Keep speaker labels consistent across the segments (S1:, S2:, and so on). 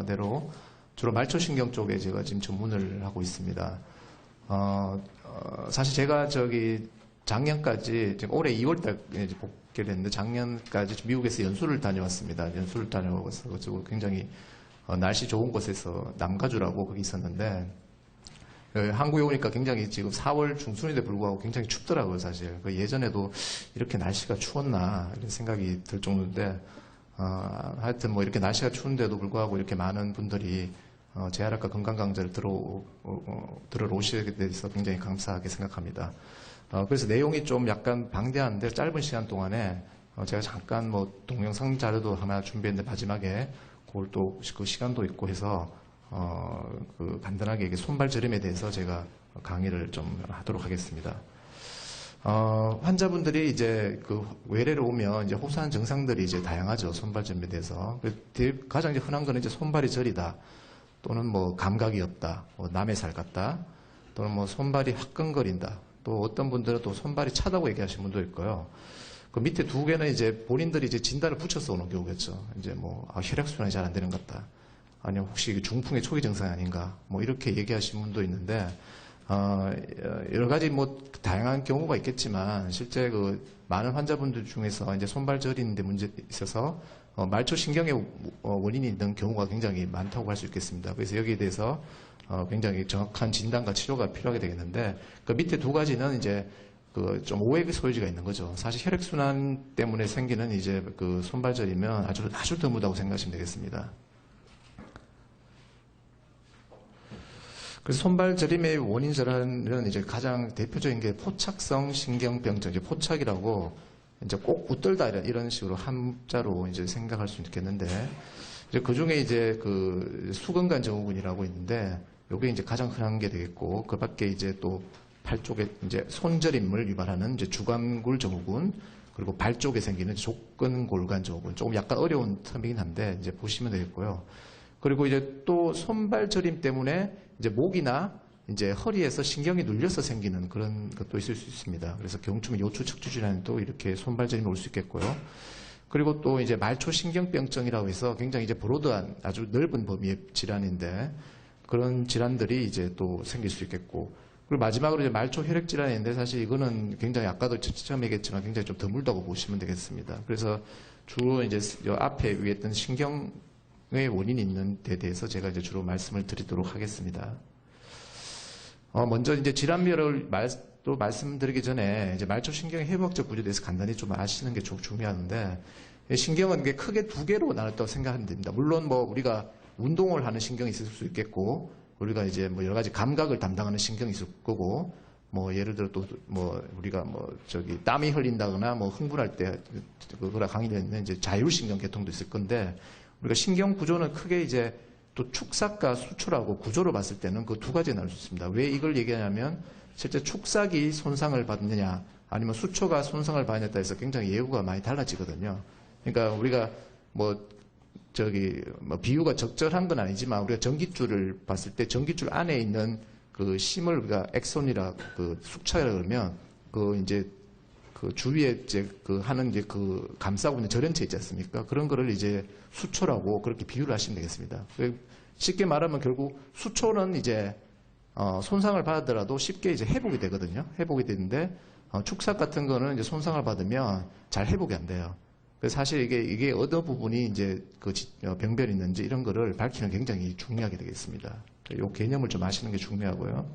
S1: 대로 주로 말초신경 쪽에 제가 지금 전문을 하고 있습니다. 사실 제가 작년까지, 올해 2월달 복귀를 했는데 작년까지 미국에서 연수를 다녀왔습니다. 연수를 다녀와서 굉장히 날씨 좋은 곳에서 남가주라고 거기 있었는데, 한국에 오니까 굉장히 지금 4월 중순인데 불구하고 굉장히 춥더라고요, 사실. 예전에도 이렇게 날씨가 추웠나, 이런 생각이 들 정도인데, 하여튼 뭐 이렇게 날씨가 추운데도 불구하고 이렇게 많은 분들이 재활학과 건강강좌를 들어 오시게 돼서 굉장히 감사하게 생각합니다. 그래서 내용이 좀 약간 방대한데 짧은 시간 동안에 제가 잠깐 뭐 동영상 자료도 하나 준비했는데 마지막에 그걸 또 그 시간도 있고 해서 간단하게 이게 손발저림에 대해서 제가 강의를 좀 하도록 하겠습니다. 환자분들이 이제 외래로 오면 이제 호소하는 증상들이 이제 다양하죠. 손발저림에 대해서. 가장 이제 흔한 거는 이제 손발이 저리다. 또는 뭐 감각이 없다. 뭐 남의 살 같다. 또는 뭐 손발이 화끈거린다. 또 어떤 분들은 또 손발이 차다고 얘기하시는 분도 있고요. 그 밑에 두 개는 이제 본인들이 이제 진단을 붙여서 오는 경우겠죠. 이제 뭐 혈액순환이 잘 안 되는 것 같다. 아니면 혹시 중풍의 초기 증상이 아닌가. 뭐 이렇게 얘기하시는 분도 있는데, 여러 가지 뭐 다양한 경우가 있겠지만 실제 많은 환자분들 중에서 이제 손발 저리는데 문제 있어서 말초신경의 원인이 있는 경우가 굉장히 많다고 할 수 있겠습니다. 그래서 여기에 대해서 굉장히 정확한 진단과 치료가 필요하게 되겠는데, 그 밑에 두 가지는 이제 좀 오해의 소지가 있는 거죠. 사실 혈액순환 때문에 생기는 이제 손발저리면 아주 드물다고 생각하시면 되겠습니다. 그래서 손발저림의 원인 질환은 이제 가장 대표적인 게 포착성 신경병증, 이제 포착이라고 이제 꼭 붙들다 이런 식으로 한자로 이제 생각할 수 있겠는데, 이제 그 중에 이제 수근관 증후군이라고 있는데, 요게 이제 가장 흔한 게 되겠고, 그 밖에 이제 또 팔 쪽에 이제 손저림을 유발하는 이제 주관골 증후군, 그리고 발 쪽에 생기는 족근골관 증후군, 조금 약간 어려운 term이긴 한데 이제 보시면 되겠고요. 그리고 이제 또 손발저림 때문에 이제 목이나 이제 허리에서 신경이 눌려서 생기는 그런 것도 있을 수 있습니다. 그래서 경추 요추 척추 질환도 이렇게 손발저림이 올 수 있겠고요. 그리고 또 이제 말초신경병증이라고 해서 굉장히 이제 브로드한 아주 넓은 범위의 질환인데, 그런 질환들이 이제 또 생길 수 있겠고, 그리고 마지막으로 이제 말초 혈액 질환인데, 사실 이거는 굉장히 아까도 처음 얘기했지만 굉장히 좀 드물다고 보시면 되겠습니다. 그래서 주로 이제 앞에 위에 했던 신경의 원인이 있는 데 대해서 제가 이제 주로 말씀을 드리도록 하겠습니다. 먼저 이제 질환별을 또 말씀드리기 전에 이제 말초신경의 해부학적 구조에 대해서 간단히 좀 아시는 게 좀 중요한데, 신경은 크게 두 개로 나눴다고 생각하면 됩니다. 물론 뭐 우리가 운동을 하는 신경이 있을 수 있겠고, 우리가 이제 뭐 여러 가지 감각을 담당하는 신경이 있을 거고, 뭐 예를 들어 또 뭐 우리가 뭐 땀이 흘린다거나 뭐 흥분할 때 그거랑 강의되는 이제 자율신경 계통도 있을 건데, 우리가 신경 구조는 크게 이제 또 축삭과 수초라고 구조로 봤을 때는 그 두 가지 나눌 수 있습니다. 왜 이걸 얘기하냐면, 실제 축삭이 손상을 받느냐 아니면 수초가 손상을 받느냐에 따라서 굉장히 예후가 많이 달라지거든요. 그러니까 우리가 뭐 비유가 적절한 건 아니지만, 우리가 전깃줄을 봤을 때 전깃줄 안에 있는 심을 우리가 엑손이라 숙차라 그러면 이제 주위에 이제 하는 이제 감싸고 있는 절연체 있지 않습니까? 그런 거를 이제 수초라고 그렇게 비유를 하시면 되겠습니다. 쉽게 말하면 결국 수초는 이제 손상을 받더라도 쉽게 이제 회복이 되거든요. 회복이 되는데, 축삭 같은 거는 이제 손상을 받으면 잘 회복이 안 돼요. 그래서 사실 이게 어느 부분이 이제 병변이 있는지 이런 거를 밝히는 게 굉장히 중요하게 되겠습니다. 이 개념을 좀 아시는 게 중요하고요.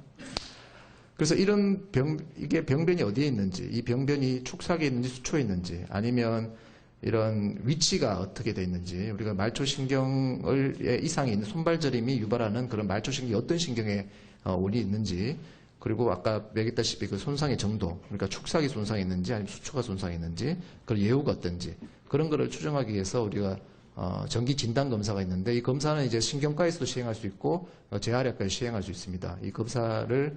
S1: 그래서 이게 병변이 어디에 있는지, 이 병변이 축삭에 있는지 수초에 있는지, 아니면 이런 위치가 어떻게 되어 있는지, 우리가 말초신경의 이상이 있는 손발저림이 유발하는 그런 말초신경이 어떤 신경에 원인이 있는지, 그리고 아까 얘기했다시피 손상의 정도, 그러니까 축삭이 손상이 있는지 아니면 수초가 손상이 있는지, 그 예후가 어떤지, 그런 거를 추정하기 위해서 우리가 정기 진단 검사가 있는데, 이 검사는 이제 신경과에서도 시행할 수 있고 재활학과에서 시행할 수 있습니다. 이 검사를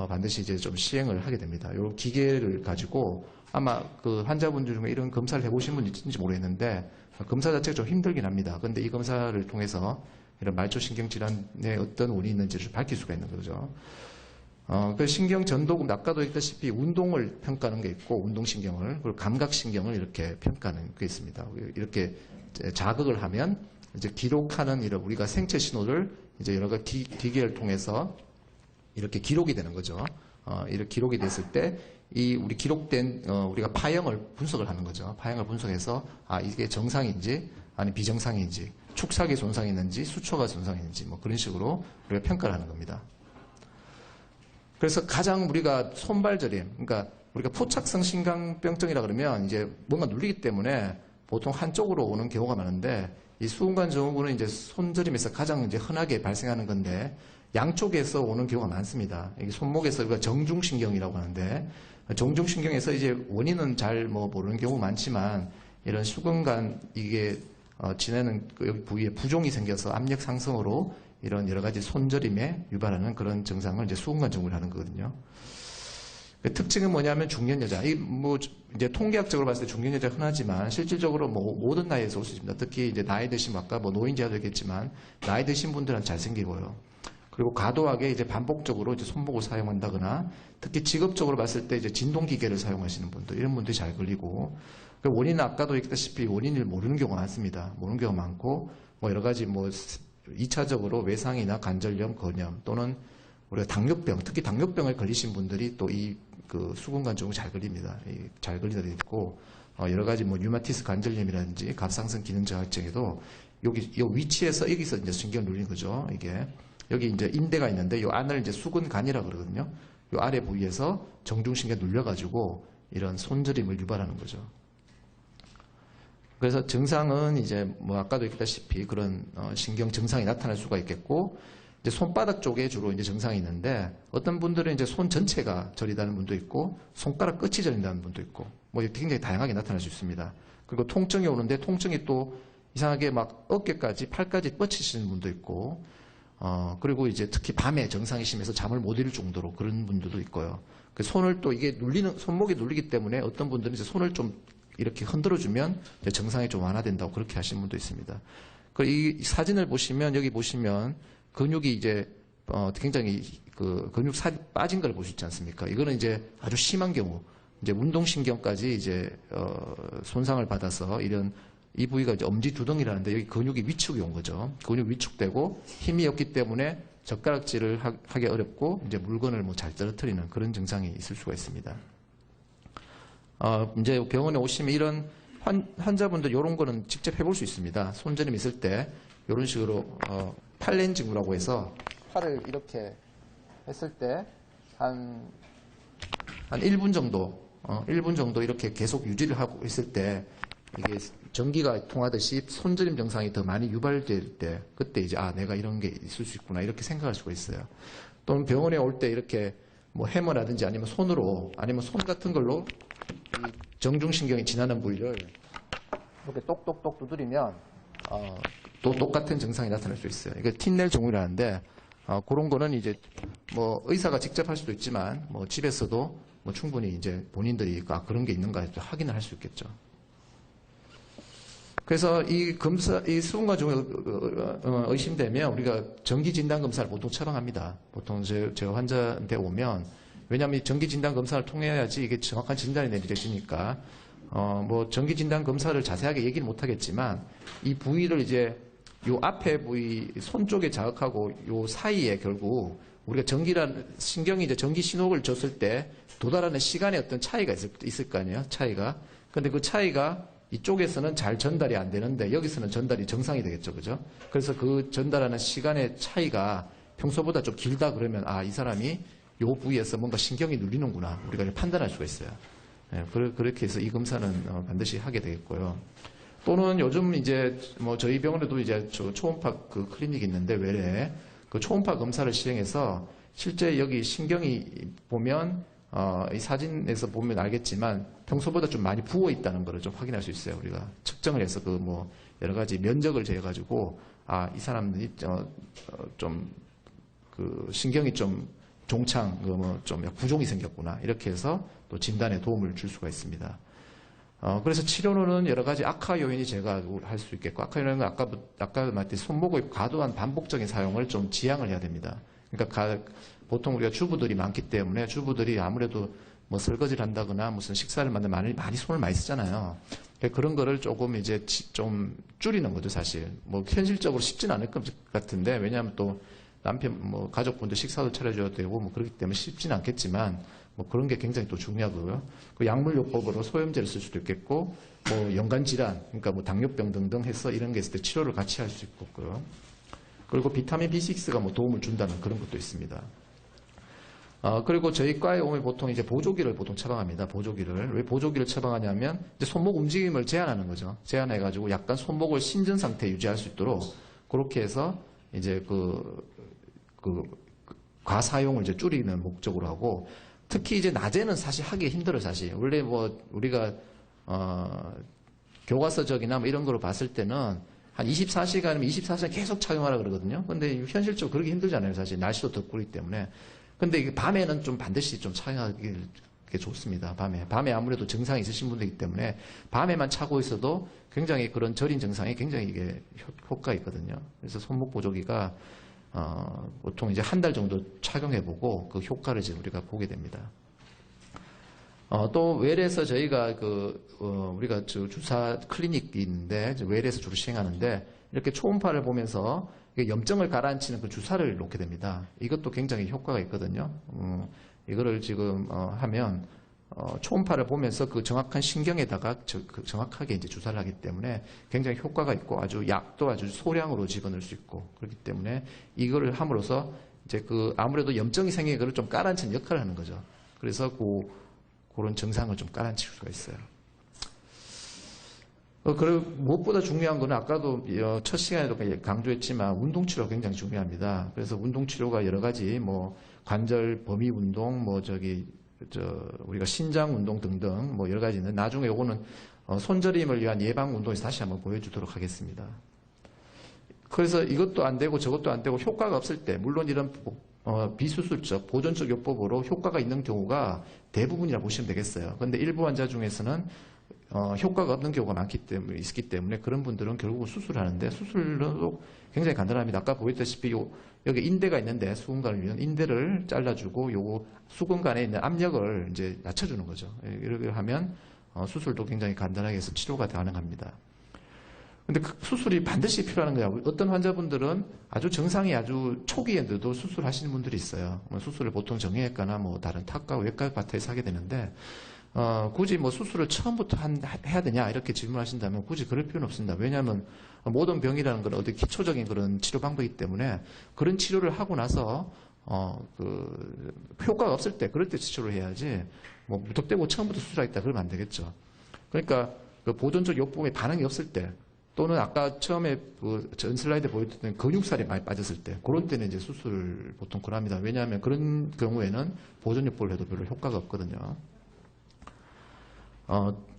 S1: 반드시 이제 좀 시행을 하게 됩니다. 이 기계를 가지고 아마 환자분들 중에 이런 검사를 해보신 분 있는지 모르겠는데, 검사 자체가 좀 힘들긴 합니다. 그런데 이 검사를 통해서 이런 말초신경 질환에 어떤 원인이 있는지를 밝힐 수가 있는 거죠. 그 신경 전도금, 아까도 했다시피 운동을 평가하는 게 있고, 운동신경을, 그리고 감각신경을 이렇게 평가하는 게 있습니다. 이렇게 자극을 하면 이제 기록하는 이런 우리가 생체 신호를 이제 여러 가지 기계를 통해서 이렇게 기록이 되는 거죠. 이렇게 기록이 됐을 때 이 우리 기록된 우리가 파형을 분석을 하는 거죠. 파형을 분석해서 이게 정상인지 아니 비정상인지 축삭이 손상이 있는지 수초가 손상이 있는지 뭐 그런 식으로 우리가 평가를 하는 겁니다. 그래서 가장 우리가 손발저림, 그러니까 우리가 포착성 신경병증이라 그러면 이제 뭔가 눌리기 때문에 보통 한쪽으로 오는 경우가 많은데 이 수근관 증후군은 이제 손저림에서 가장 이제 흔하게 발생하는 건데 양쪽에서 오는 경우가 많습니다. 이게 손목에서 우리가 정중신경이라고 하는데 정중신경에서 이제 원인은 잘 모르는 경우 많지만 이런 수근관 이게 지내는 여기 부위에 부종이 생겨서 압력 상승으로 이런 여러 가지 손저림에 유발하는 그런 증상을 이제 수근관 증후군을 하는 거거든요. 그 특징은 뭐냐면 중년 여자. 이제 통계학적으로 봤을 때 중년 여자 흔하지만 실질적으로 모든 나이에서 올 수 있습니다. 특히 이제 나이 드신 아까 노인제도 있겠지만 나이 드신 분들은 잘생기고요. 그리고 과도하게 이제 반복적으로 이제 손목을 사용한다거나 특히 직업적으로 봤을 때 이제 진동기계를 사용하시는 분들 이런 분들이 잘 걸리고 그 원인은 아까도 얘기했다시피 원인을 모르는 경우가 많습니다. 모르는 경우가 많고 여러 가지 2차적으로 외상이나 관절염, 건염 또는 우리가 당뇨병, 특히 당뇨병을 걸리신 분들이 또 이 그 수근관 증후군 잘 걸립니다. 잘 걸리다 있고 여러 가지 류마티스 관절염이라든지 갑상선 기능 저하증에도 여기 이 위치에서 여기서 이제 신경을 누리는 거죠. 이게 여기 이제 인대가 있는데 이 안을 이제 수근관이라 그러거든요. 이 아래 부위에서 정중신경 눌려가지고 이런 손저림을 유발하는 거죠. 그래서 증상은 이제 아까도 얘기했다시피 그런 신경 증상이 나타날 수가 있겠고 이제 손바닥 쪽에 주로 이제 증상이 있는데 어떤 분들은 이제 손 전체가 저리다는 분도 있고 손가락 끝이 저린다는 분도 있고 굉장히 다양하게 나타날 수 있습니다. 그리고 통증이 오는데 통증이 또 이상하게 어깨까지 팔까지 뻗치시는 분도 있고 그리고 이제 특히 밤에 증상이 심해서 잠을 못 이룰 정도로 그런 분들도 있고요. 그 손을 또 이게 손목이 눌리기 때문에 어떤 분들은 이제 손을 좀 이렇게 흔들어주면 증상이 좀 완화된다고 그렇게 하시는 분도 있습니다. 이 사진을 보시면 여기 보시면 근육이 이제 굉장히 그 근육 살이 빠진 걸 볼 수 있지 않습니까? 이거는 이제 아주 심한 경우 이제 운동신경까지 이제 손상을 받아서 이런 이 부위가 이제 엄지두덩이라는데 여기 근육이 위축이 온 거죠. 근육이 위축되고 힘이 없기 때문에 젓가락질을 하기 어렵고 이제 물건을 잘 떨어뜨리는 그런 증상이 있을 수가 있습니다. 이제 병원에 오시면 이런 환자분들 이런 거는 직접 해볼 수 있습니다. 손저림 있을 때 이런 식으로 팔렌징이라고 해서 팔을 이렇게 했을 때 한 1분 정도 1분 정도 이렇게 계속 유지를 하고 있을 때 이게 전기가 통하듯이 손저림 증상이 더 많이 유발될 때 그때 이제 내가 이런 게 있을 수 있구나 이렇게 생각할 수가 있어요. 또는 병원에 올 때 이렇게 해머라든지 아니면 손으로 아니면 손 같은 걸로 이 정중신경이 지나는 부위를 이렇게 똑똑똑 두드리면 또 똑같은 증상이 나타날 수 있어요. 이게 틴넬 증후군이라는데 그런 거는 이제 의사가 직접 할 수도 있지만 집에서도 충분히 이제 본인들이 그런 게 있는가 확인을 할 수 있겠죠. 그래서 이 수근관 증후군 의심되면 우리가 정기 진단 검사를 보통 처방합니다. 보통 제 환자한테 오면 왜냐하면 정기 진단 검사를 통해야지 이게 정확한 진단이 내려지니까 정기 진단 검사를 자세하게 얘기는 못하겠지만 이 부위를 이제 요 앞에 부위 손 쪽에 자극하고 요 사이에 결국 우리가 신경이 이제 전기 신호를 줬을 때 도달하는 시간에 어떤 차이가 있을 거 아니에요? 차이가. 근데 그 차이가 이쪽에서는 잘 전달이 안 되는데 여기서는 전달이 정상이 되겠죠. 그죠? 그래서 그 전달하는 시간의 차이가 평소보다 좀 길다 그러면 이 사람이 요 부위에서 뭔가 신경이 눌리는구나. 우리가 판단할 수가 있어요. 네, 그렇게 해서 이 검사는 반드시 하게 되겠고요. 또는 요즘 이제 저희 병원에도 이제 초음파 그 클리닉이 있는데 외래에 그 초음파 검사를 시행해서 실제 여기 신경이 보면 이 사진에서 보면 알겠지만 평소보다 좀 많이 부어 있다는 것을 좀 확인할 수 있어요. 우리가 측정을 해서 여러 가지 면적을 재가지고 이 사람들이 좀 그 신경이 좀 종창 좀 부종이 생겼구나 이렇게 해서 또 진단에 도움을 줄 수가 있습니다. 그래서 치료는 여러 가지 악화 요인이 제거할 수 있겠고 악화 요인은 아까 말했듯이 손목의 과도한 반복적인 사용을 좀 지양을 해야 됩니다. 그러니까 보통 우리가 주부들이 많기 때문에 주부들이 아무래도 설거지를 한다거나 무슨 식사를 만들면 많이 손을 많이 쓰잖아요. 그런 거를 조금 이제 좀 줄이는 거죠, 사실. 뭐 현실적으로 쉽진 않을 것 같은데, 왜냐하면 또 남편, 뭐 가족분들 식사도 차려줘야 되고, 뭐 그렇기 때문에 쉽진 않겠지만, 뭐 그런 게 굉장히 또 중요하고요. 그 약물요법으로 소염제를 쓸 수도 있겠고, 뭐 연관질환, 그러니까 뭐 당뇨병 등등 해서 이런 게 있을 때 치료를 같이 할 수 있고요. 그리고 비타민 B6가 뭐 도움을 준다는 그런 것도 있습니다. 그리고 저희 과에 오면 보통 이제 보조기를 보통 처방합니다. 보조기를. 왜 보조기를 처방하냐면, 이제 손목 움직임을 제한하는 거죠. 제한해가지고 약간 손목을 신전 상태에 유지할 수 있도록, 그렇게 해서 이제 과사용을 이제 줄이는 목적으로 하고, 특히 이제 낮에는 사실 하기 힘들어요, 사실. 원래 뭐, 우리가, 교과서적이나 뭐 이런 거로 봤을 때는 한 24시간이면 24시간 계속 착용하라 그러거든요. 근데 현실적으로 그러기 힘들잖아요, 사실. 날씨도 덥고 그렇기 때문에. 근데 이게 밤에는 좀 반드시 좀 착용하기 좋습니다. 밤에 아무래도 증상이 있으신 분들이기 때문에 밤에만 차고 있어도 굉장히 그런 저린 증상이 굉장히 이게 효과가 있거든요. 그래서 손목 보조기가 보통 이제 한 달 정도 착용해보고 그 효과를 이제 우리가 보게 됩니다. 또 웰에서 저희가 우리가 주사 클리닉이 있는데 웰에서 주로 시행하는데 이렇게 초음파를 보면서 염증을 가라앉히는 그 주사를 놓게 됩니다. 이것도 굉장히 효과가 있거든요. 이거를 지금 하면 초음파를 보면서 그 정확한 신경에다가 정확하게 이제 주사를 하기 때문에 굉장히 효과가 있고 약도 아주 소량으로 집어넣을 수 있고 그렇기 때문에 이거를 함으로써 이제 아무래도 염증이 생긴 거를 좀 가라앉히는 역할을 하는 거죠. 그래서 그런 증상을 좀 가라앉힐 수가 있어요. 그리고 무엇보다 중요한 거는 아까도 첫 시간에도 강조했지만 운동치료가 굉장히 중요합니다. 그래서 운동치료가 여러 가지 뭐 관절 범위 운동, 우리가 신장 운동 등등 뭐 여러 가지 있는데 나중에 요거는 손저림을 위한 예방 운동에서 다시 한번 보여주도록 하겠습니다. 그래서 이것도 안 되고 저것도 안 되고 효과가 없을 때 물론 이런 비수술적 보존적 요법으로 효과가 있는 경우가 대부분이라 보시면 되겠어요. 그런데 일부 환자 중에서는 효과가 없는 경우가 있기 때문에 그런 분들은 결국은 수술하는데 수술도 굉장히 간단합니다. 아까 보였다시피 여기 인대가 있는데 수근관을 위한 인대를 잘라주고 요거 수근관에 있는 압력을 이제 낮춰주는 거죠. 이렇게 하면 수술도 굉장히 간단하게 해서 치료가 가능합니다. 근데 그 수술이 반드시 필요한 거야. 어떤 환자분들은 아주 증상이 아주 초기에도 수술하시는 분들이 있어요. 수술을 보통 정형외과나 뭐 다른 탁과 외과 같아서 하게 되는데 굳이 뭐 수술을 처음부터 해야 되냐 이렇게 질문하신다면 굳이 그럴 필요는 없습니다. 왜냐하면 모든 병이라는 건 어디 기초적인 그런 치료 방법이기 때문에 그런 치료를 하고 나서 효과가 없을 때 그럴 때 치료를 해야지 뭐 무턱대고 처음부터 수술하겠다 그러면 안 되겠죠. 그러니까 그 보존적 요법에 반응이 없을 때 또는 아까 처음에 전 슬라이드 보여드렸던 근육살이 많이 빠졌을 때 그런 때는 이제 수술 보통 권합니다. 왜냐하면 그런 경우에는 보존요법을 해도 별로 효과가 없거든요.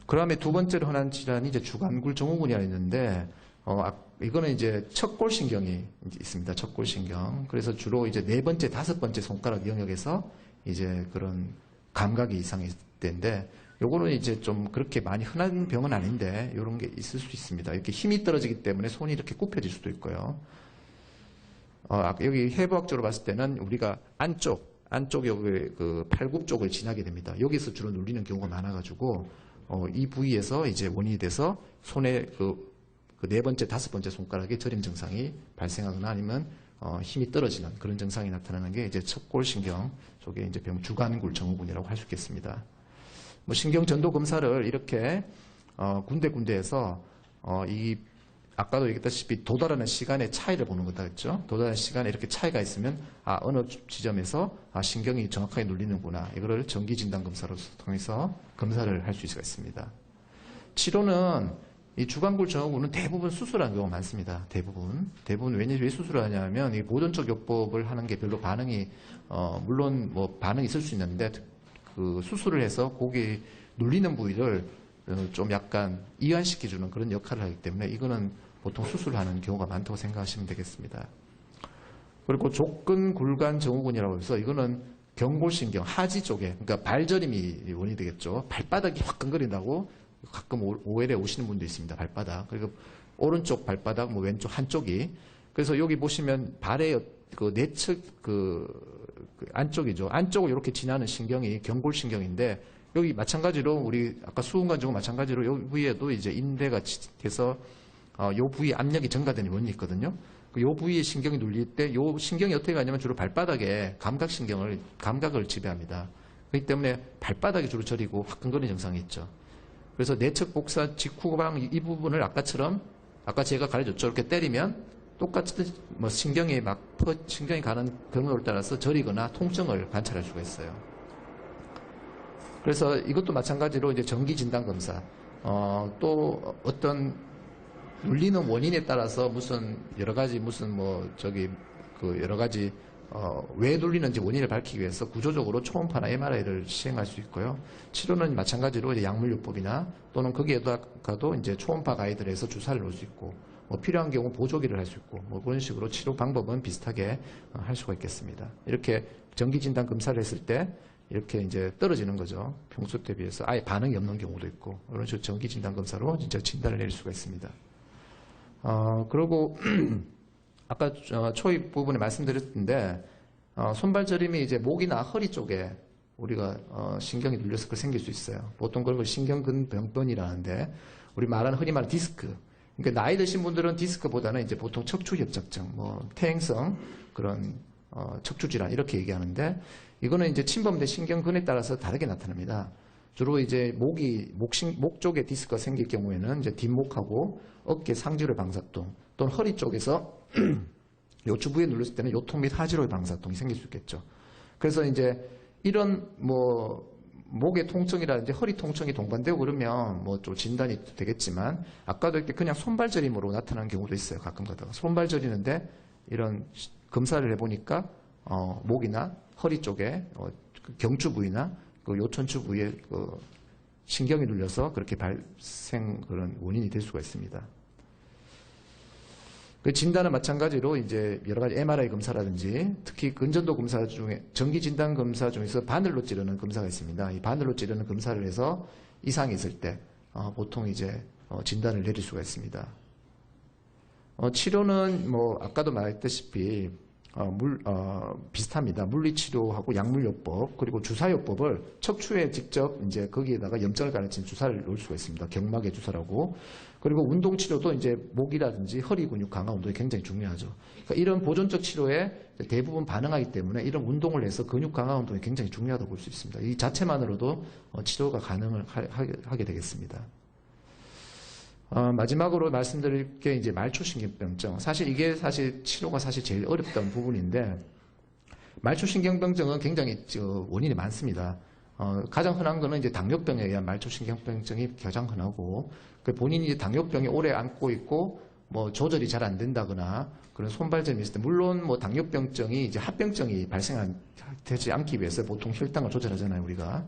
S1: 그 다음에 두 번째로 흔한 질환이 이제 주간굴 증후군이라 있는데, 이거는 이제 척골신경이 있습니다. 척골신경. 그래서 주로 이제 네 번째, 다섯 번째 손가락 영역에서 이제 그런 감각이 이상이 때인데, 요거는 이제 좀 그렇게 많이 흔한 병은 아닌데, 요런 게 있을 수 있습니다. 이렇게 힘이 떨어지기 때문에 손이 이렇게 굽혀질 수도 있고요. 여기 해부학적으로 봤을 때는 우리가 안쪽 여기 팔굽 쪽을 지나게 됩니다. 여기서 주로 눌리는 경우가 많아가지고 이 부위에서 이제 원인이 돼서 손에 네 번째, 다섯 번째 손가락에 저림 증상이 발생하거나 아니면 힘이 떨어지는 그런 증상이 나타나는 게 이제 척골신경 쪽에 이제 주간굴 증후군이라고 할 수 있겠습니다. 뭐 신경 전도 검사를 이렇게 군데군데에서 아까도 얘기했다시피 도달하는 시간의 차이를 보는 거다 했죠. 도달하는 시간에 이렇게 차이가 있으면 어느 지점에서 신경이 정확하게 눌리는구나. 이거를 전기진단검사로 통해서 검사를 할 수 있습니다. 치료는 이 주간굴 증후군은 대부분 수술하는 경우가 많습니다. 대부분 왜 수술을 하냐면 이 보존적 요법을 하는 게 별로 반응이 물론 뭐 반응이 있을 수 있는데 그 수술을 해서 거기 눌리는 부위를 좀 약간 이완시켜주는 그런 역할을 하기 때문에 이거는 보통 수술하는 경우가 많다고 생각하시면 되겠습니다. 그리고 족근굴관 증후군이라고 해서 이거는 경골신경 하지 쪽에 그러니까 발저림이 원인이 되겠죠. 발바닥이 화끈거린다고 가끔 오해에 오시는 분도 있습니다. 발바닥. 그리고 오른쪽 발바닥, 뭐 왼쪽 한쪽이. 그래서 여기 보시면 발의 내측 안쪽이죠. 안쪽으로 이렇게 지나는 신경이 경골신경인데 여기 마찬가지로 우리 아까 수은관 주고 마찬가지로 요 부위에도 이제 인대가 돼서 요 부위 압력이 증가되는 원인이 있거든요. 요 부위에 신경이 눌릴 때 요 신경이 어떻게 가냐면 주로 발바닥에 감각을 지배합니다. 그렇기 때문에 발바닥이 주로 저리고 화끈거리는 증상이 있죠. 그래서 내측 복사 직후방 이 부분을 아까 제가 가르쳐줬죠. 이렇게 때리면 똑같이 뭐 신경이 가는 경로를 따라서 저리거나 통증을 관찰할 수가 있어요. 그래서 이것도 마찬가지로 이제 정기 진단 검사, 또 어떤 눌리는 원인에 따라서 여러 가지 왜 눌리는지 원인을 밝히기 위해서 구조적으로 초음파나 MRI를 시행할 수 있고요. 치료는 마찬가지로 이제 약물요법이나 또는 거기에다가도 이제 초음파 가이드를 해서 주사를 놓을 수 있고, 뭐 필요한 경우 보조기를 할 수 있고, 뭐 그런 식으로 치료 방법은 비슷하게 할 수가 있겠습니다. 이렇게 정기 진단 검사를 했을 때 이렇게 이제 떨어지는 거죠. 평소 때 비해서 아예 반응이 없는 경우도 있고, 이런 식으로 정기 진단 검사로 진짜 진단을 내릴 수가 있습니다. 그리고 아까 초입 부분에 말씀드렸는데 손발 저림이 이제 목이나 허리 쪽에 우리가 신경이 눌려서 생길 수 있어요. 보통 그걸 신경근병변이라는데 우리 말하는 흔히 말하는 디스크. 그러니까 나이 드신 분들은 디스크보다는 이제 보통 척추협착증, 뭐 퇴행성 그런 척추 질환 이렇게 얘기하는데 이거는 이제 침범된 신경근에 따라서 다르게 나타납니다. 주로 이제 목 쪽에 디스크가 생길 경우에는 이제 뒷목하고 어깨 상지로의 방사통 또는 허리 쪽에서 요추 부위에 눌렸을 때는 요통 및 하지로의 방사통이 생길 수 있겠죠. 그래서 이제 이런 목의 통증이라든지 허리 통증이 동반되고 그러면 뭐 좀 진단이 되겠지만 아까도 이렇게 그냥 손발저림으로 나타나는 경우도 있어요. 가끔 가다가 손발저리는데 이런 검사를 해보니까 목이나 허리 쪽에 경추 부위나 그 요천추 부위에 신경이 눌려서 그렇게 그런 원인이 될 수가 있습니다. 그 진단은 마찬가지로 이제 여러 가지 MRI 검사라든지 특히 근전도 검사 중에 정기 진단 검사 중에서 바늘로 찌르는 검사가 있습니다. 이 바늘로 찌르는 검사를 해서 이상이 있을 때 보통 이제 진단을 내릴 수가 있습니다. 치료는 뭐 아까도 말했다시피 비슷합니다. 물리치료하고 약물요법 그리고 주사요법을 척추에 직접 이제 거기에다가 염증을 가르친 주사를 놓을 수가 있습니다. 경막의 주사라고. 그리고 운동치료도 이제 목이라든지 허리 근육 강화 운동이 굉장히 중요하죠. 그러니까 이런 보존적 치료에 대부분 반응하기 때문에 이런 운동을 해서 근육 강화 운동이 굉장히 중요하다고 볼 수 있습니다. 이 자체만으로도 치료가 가능을 하게 되겠습니다. 마지막으로 말씀드릴 게 이제 말초신경병증. 이게 치료가 제일 어렵던 부분인데, 말초신경병증은 굉장히 원인이 많습니다. 가장 흔한 거는 이제 당뇨병에 의한 말초신경병증이 가장 흔하고, 본인이 이제 당뇨병에 오래 앓고 있고, 뭐 조절이 잘 안 된다거나, 그런 손발점이 있을 때, 물론 뭐 당뇨병증이 이제 합병증이 발생되지 않기 위해서 보통 혈당을 조절하잖아요, 우리가.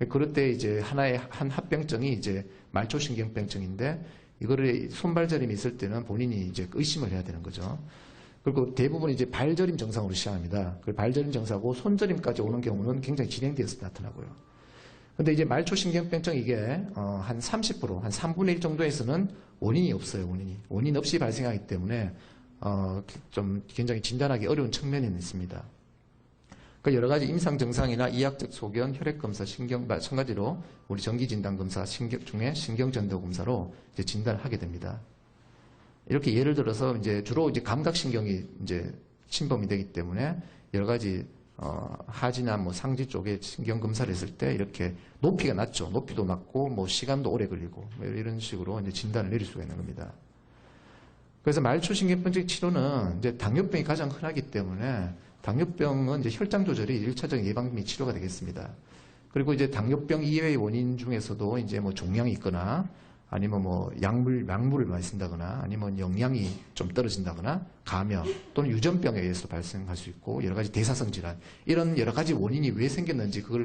S1: 그럴 때 이제 한 합병증이 이제 말초신경병증인데, 이거를 손발저림이 있을 때는 본인이 이제 의심을 해야 되는 거죠. 그리고 대부분 이제 발저림 증상으로 시작합니다. 그 발저림 증상하고 손저림까지 오는 경우는 굉장히 진행되어서 나타나고요. 근데 이제 말초신경병증 이게 한 30%, 한 3분의 1 정도에서는 원인이 없어요. 원인 없이 발생하기 때문에 좀 굉장히 진단하기 어려운 측면이 있습니다. 그 여러 가지 임상 증상이나 이학적 소견, 혈액 검사, 마찬가지로 우리 정기 진단 검사 중에 신경전도 검사로 이제 진단을 하게 됩니다. 이렇게 예를 들어서 이제 주로 이제 감각신경이 이제 침범이 되기 때문에 여러 가지 하지나 뭐 상지 쪽에 신경 검사를 했을 때 이렇게 높이가 낮죠. 높이도 낮고 뭐 시간도 오래 걸리고 뭐 이런 식으로 이제 진단을 내릴 수가 있는 겁니다. 그래서 말초신경병증 치료는 이제 당뇨병이 가장 흔하기 때문에 당뇨병은 이제 혈당 조절이 1차적인 예방 및 치료가 되겠습니다. 그리고 이제 당뇨병 이외의 원인 중에서도 이제 뭐 종양이 있거나 아니면 뭐 약물을 많이 쓴다거나 아니면 영양이 좀 떨어진다거나 감염 또는 유전병에 의해서 발생할 수 있고 여러 가지 대사성 질환 이런 여러 가지 원인이 왜 생겼는지 그걸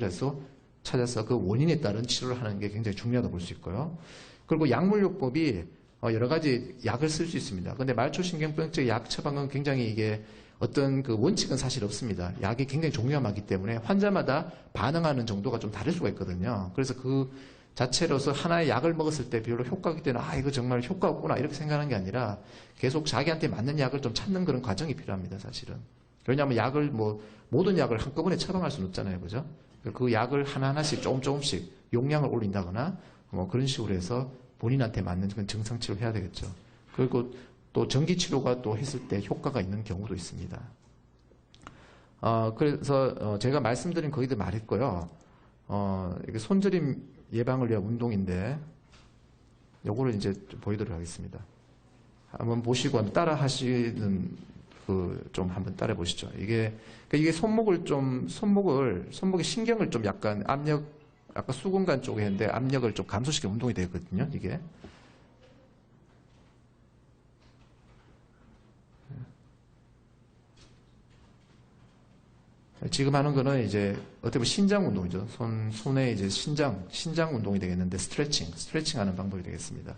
S1: 찾아서 그 원인에 따른 치료를 하는 게 굉장히 중요하다고 볼 수 있고요. 그리고 약물요법이 여러 가지 약을 쓸 수 있습니다. 그런데 말초신경병증 약 처방은 굉장히 이게 어떤 그 원칙은 사실 없습니다. 약이 굉장히 종류가 많기 때문에 환자마다 반응하는 정도가 좀 다를 수가 있거든요. 그래서 그 자체로서 하나의 약을 먹었을 때 별로 효과가 있기 때문에 이거 정말 효과 없구나 이렇게 생각하는 게 아니라 계속 자기한테 맞는 약을 좀 찾는 그런 과정이 필요합니다. 사실은. 왜냐하면 모든 약을 한꺼번에 처방할 수는 없잖아요. 그죠? 그 약을 하나하나씩 조금씩 용량을 올린다거나 뭐 그런 식으로 해서 본인한테 맞는 그런 증상 치료를 해야 되겠죠. 그리고 또 전기 치료가 또 했을 때 효과가 있는 경우도 있습니다. 그래서 제가 말씀드린 거기도 말했고요. 이게 손저림 예방을 위한 운동인데 요거를 이제 좀 보이도록 하겠습니다. 한번 보시고 한번 따라 하시는 좀 한번 따라 보시죠. 이게 손목의 신경을 좀 약간 아까 수근관 쪽에 했는데 압력을 좀 감소시키는 운동이 되거든요, 이게. 지금 하는 거는 이제 어떻게 보면 신장 운동이죠. 손에 이제 신장 운동이 되겠는데 스트레칭 하는 방법이 되겠습니다.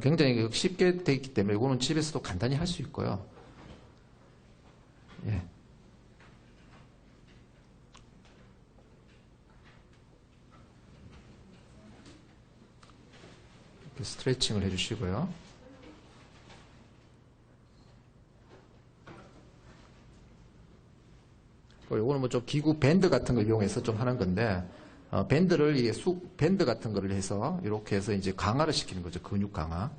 S1: 굉장히 쉽게 되어 있기 때문에 이거는 집에서도 간단히 할 수 있고요. 예. 이렇게 스트레칭을 해주시고요. 이거는 뭐 좀 기구 밴드 같은 걸 이용해서 좀 하는 건데, 밴드를 밴드 같은 거를 해서 이렇게 해서 이제 강화를 시키는 거죠. 근육 강화.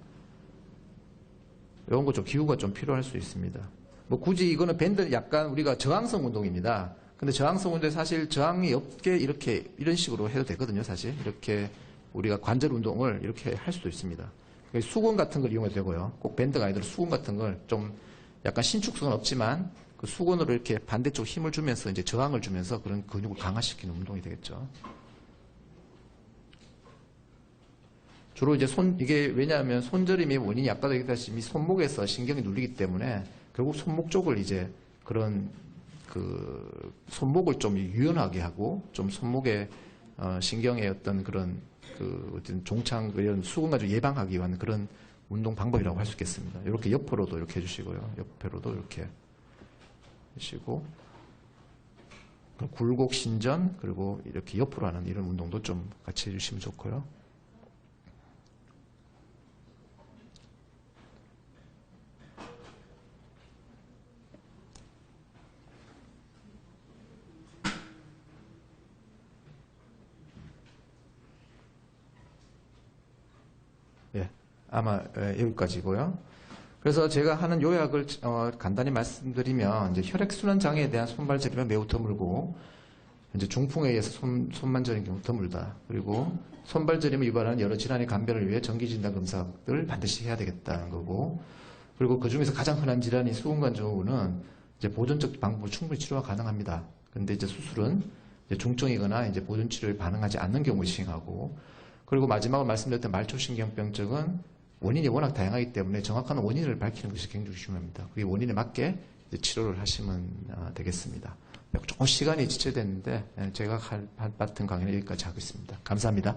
S1: 이런 거 좀 기구가 좀 필요할 수 있습니다. 뭐 굳이 이거는 밴드 약간 우리가 저항성 운동입니다. 근데 저항성 운동에 사실 저항이 없게 이런 식으로 해도 되거든요. 사실 이렇게 우리가 관절 운동을 이렇게 할 수도 있습니다. 수건 같은 걸 이용해도 되고요. 꼭 밴드가 아니더라도 수건 같은 걸 좀 약간 신축성은 없지만 그 수건으로 이렇게 반대쪽 힘을 주면서 이제 저항을 주면서 그런 근육을 강화시키는 운동이 되겠죠. 주로 이제 이게 왜냐하면 손저림의 원인이 아까도 얘기했다시피 손목에서 신경이 눌리기 때문에 결국 손목 쪽을 이제 그런 손목을 좀 유연하게 하고 좀 손목의 신경의 어떤 그런 어떤 종창 이런 수근 가지고 예방하기 위한 그런 운동 방법이라고 할 수 있겠습니다. 이렇게 옆으로도 이렇게 해주시고요. 옆으로도 이렇게 해주시고 굴곡 신전 그리고 이렇게 옆으로 하는 이런 운동도 좀 같이 해주시면 좋고요. 예, 아마 여기까지고요. 그래서 제가 하는 요약을 간단히 말씀드리면 이제 혈액순환 장애에 대한 손발 저림은 매우 드물고 이제 중풍에 의해서 손만 저린 경우 드물다. 그리고 손발 저림을 유발하는 여러 질환의 감별을 위해 정기진단 검사를 반드시 해야 되겠다는 거고, 그리고 그 중에서 가장 흔한 질환인 수근관 증후군은 이제 보존적 방법으로 충분히 치료가 가능합니다. 근데 이제 수술은 이제 중증이거나 이제 보존 치료에 반응하지 않는 경우에 시행하고, 그리고 마지막으로 말씀드렸던 말초신경병증은 원인이 워낙 다양하기 때문에 정확한 원인을 밝히는 것이 굉장히 중요합니다. 그 원인에 맞게 치료를 하시면 되겠습니다. 조금 시간이 지체됐는데 제가 할 같은 강의는 여기까지 하겠습니다. 감사합니다.